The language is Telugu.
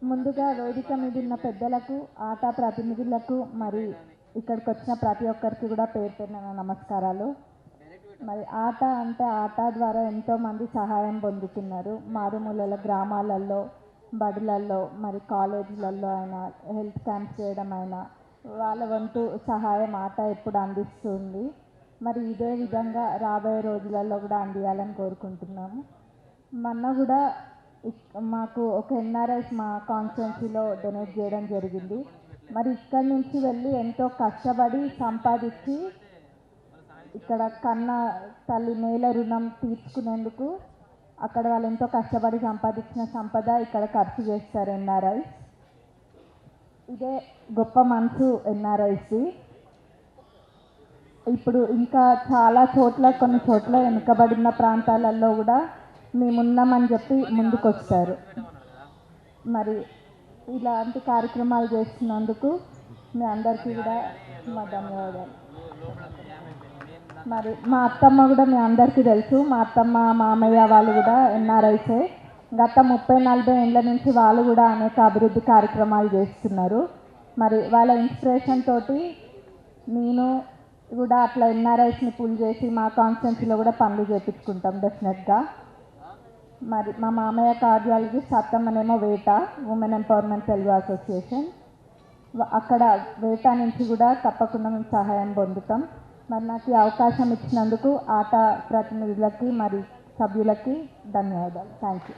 ముందుగా వేదిక మీద ఉన్న పెద్దలకు, ఆటా ప్రతినిధులకు, మరి ఇక్కడికి వచ్చిన ప్రతి ఒక్కరికి కూడా పేరు పేరున నమస్కారాలు. మరి ఆట అంటే ఆట ద్వారా ఎంతోమంది సహాయం పొందుతున్నారు. మారుమూలల గ్రామాలలో, బడులలో, మరి కాలేజీలలో అయినా, హెల్త్ క్యాంప్స్ చేయడం అయినా వాళ్ళ వంతు సహాయం ఆట ఎప్పుడు అందిస్తుంది. మరి ఇదే విధంగా రాబోయే రోజులలో కూడా అందియాలని కోరుకుంటున్నాము. మొన్న కూడా మాకు ఒక ఎన్ఆర్ఐస్ మా కాన్స్టిట్యున్సీలో డొనేట్ చేయడం జరిగింది. మరి ఇక్కడి నుంచి వెళ్ళి ఎంతో కష్టపడి సంపాదించి ఇక్కడ కన్న తల్లి నేల రుణం తీర్చుకునేందుకు అక్కడ వాళ్ళు ఎంతో కష్టపడి సంపాదించిన సంపద ఇక్కడ ఖర్చు చేస్తారు ఎన్ఆర్ఐస్. ఇదే గొప్ప మనసు ఎన్ఆర్ఐస్ది. ఇప్పుడు ఇంకా చాలా చోట్ల, కొన్ని చోట్ల వెనుకబడిన ప్రాంతాలలో కూడా మేమున్నామని చెప్పి ముందుకు వస్తారు. మరి ఇలాంటి కార్యక్రమాలు చేస్తున్నందుకు మీ అందరికీ కూడా మా ధన్యవాదాలు. మరి మా అత్తమ్మ కూడా మీ అందరికీ తెలుసు. మా అత్తమ్మ, మామయ్య వాళ్ళు కూడా ఎన్ఆర్ఐసే. గత 30-40 ఏళ్ళ నుంచి వాళ్ళు కూడా అనేక అభివృద్ధి కార్యక్రమాలు చేస్తున్నారు. మరి వాళ్ళ ఇన్స్పిరేషన్ తోటి నేను కూడా అట్లా ఎన్ఆర్ఐస్ని పుల్ చేసి మా కాన్స్టిట్యున్సీలో కూడా పనులు చేయించుకుంటాం డెఫినెట్గా. మరి మా మామయ్య కార్డియాలజిస్ట్, అత్తమ్మనేమో వేట ఉమెన్ ఎంపవర్మెంట్ తెలుగు అసోసియేషన్. అక్కడ వేట నుంచి కూడా తప్పకుండా మేము సహాయం పొందుతాం. మరి నాకు ఈ అవకాశం ఇచ్చినందుకు ఆట ప్రతినిధులకి మరి సభ్యులకి ధన్యవాదాలు. Thank you.